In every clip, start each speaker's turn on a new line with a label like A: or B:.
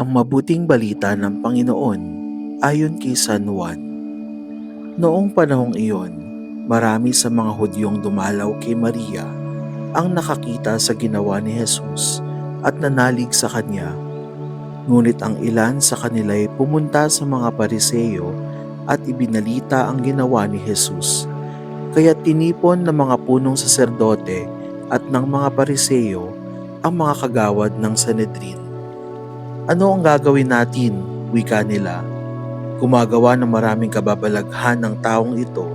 A: Ang mabuting balita ng Panginoon ayon kay San Juan. Noong panahong iyon, marami sa mga Hudyong dumalaw kay Maria ang nakakita sa ginawa ni Jesus at nanalig sa kanya. Ngunit ang ilan sa kanila ay pumunta sa mga Pariseo at ibinalita ang ginawa ni Jesus. Kaya tinipon ng mga punong saserdote at ng mga Pariseo ang mga kagawad ng Sanhedrin. Ano ang gagawin natin? Wika nila. Gumagawa ng maraming kababalaghan ng taong ito.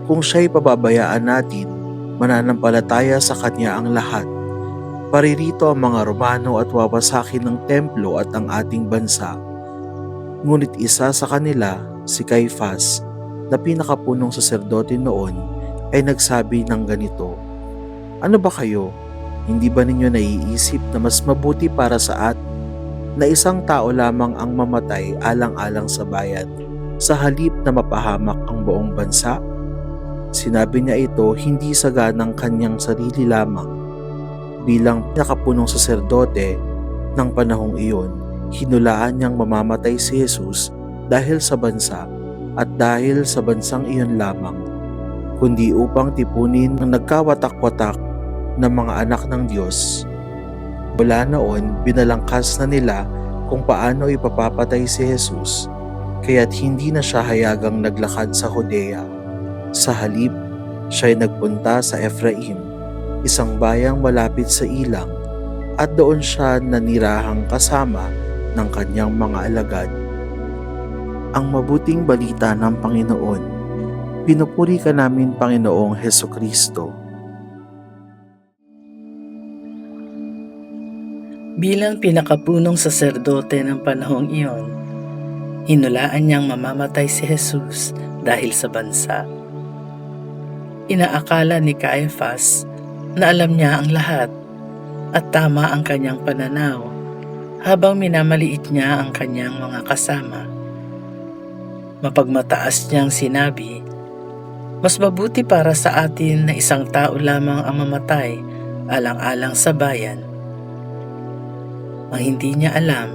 A: Kung siya'y pababayaan natin, mananampalataya sa kanya ang lahat. Paririto ang mga Romano at wawasakin ng templo at ang ating bansa. Ngunit isa sa kanila, si Caifás, na pinakapunong saserdote noon, ay nagsabi ng ganito, "Ano ba kayo? Hindi ba ninyo naiisip na mas mabuti para sa atin na isang tao lamang ang mamatay alang-alang sa bayan sa halip na mapahamak ang buong bansa?" Sinabi niya ito hindi sa ganang kanyang sarili lamang. Bilang pinakapunong saserdote ng panahong iyon, hinulaan niyang mamamatay si Jesus dahil sa bansa at dahil sa bansang iyon lamang, kundi upang tipunin ang nagkawatak-watak ng mga anak ng Diyos. Mula noon, binalangkas na nila kung paano ipapapatay si Jesus, kaya't hindi na siya hayagang naglakad sa Judea. Sa halip, siya'y nagpunta sa Ephraim, isang bayang malapit sa ilang, at doon siya nanirahang kasama ng kanyang mga alagad. Ang mabuting balita ng Panginoon. Pinupuri ka namin, Panginoong Hesukristo.
B: Bilang pinakapunong saserdote ng panahong iyon, hinulaan niyang mamamatay si Jesus dahil sa bansa. Inaakala ni Caifás na alam niya ang lahat at tama ang kanyang pananaw habang minamaliit niya ang kanyang mga kasama. Mapagmataas niyang sinabi, "Mas mabuti para sa atin na isang tao lamang ang mamatay alang-alang sa bayan." Ang hindi niya alam,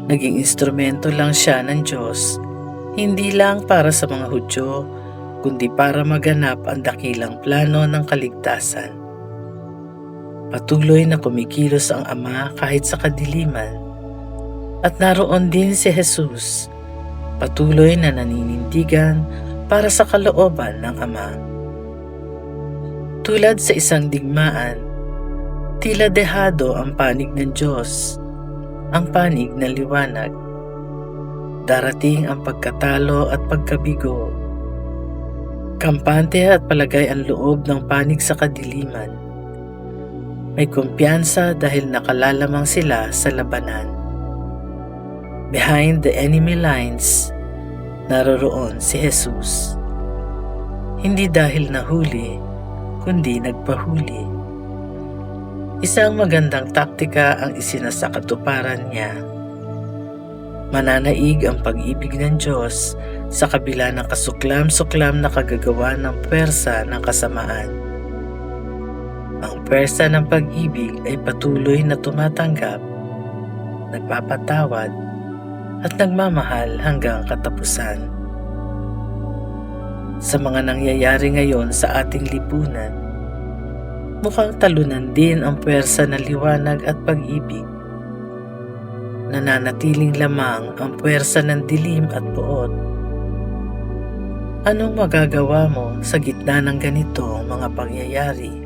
B: naging instrumento lang siya ng Diyos, hindi lang para sa mga Hudyo, kundi para maganap ang dakilang plano ng kaligtasan. Patuloy na kumikilos ang Ama kahit sa kadiliman, at naroon din si Jesus, patuloy na naninindigan para sa kalooban ng Ama. Tulad sa isang digmaan, tila dehado ang panig ng Diyos, ang panig ng liwanag. Darating ang pagkatalo at pagkabigo. Kampante at palagay ang loob ng panig sa kadiliman. May kumpiyansa dahil nakalalamang sila sa labanan. Behind the enemy lines, naroroon si Jesus. Hindi dahil nahuli, kundi nagpahuli. Isang magandang taktika ang isinasakatuparan niya. Mananaig ang pag-ibig ng Diyos sa kabila ng kasuklam-suklam na kagagawa ng pwersa ng kasamaan. Ang pwersa ng pag-ibig ay patuloy na tumatanggap, nagpapatawad, at nagmamahal hanggang katapusan. Sa mga nangyayari ngayon sa ating lipunan, mukhang talunan din ang pwersa ng liwanag at pag-ibig. Nananatiling lamang ang pwersa ng dilim at puot. Anong magagawa mo sa gitna ng ganitong mga pangyayari?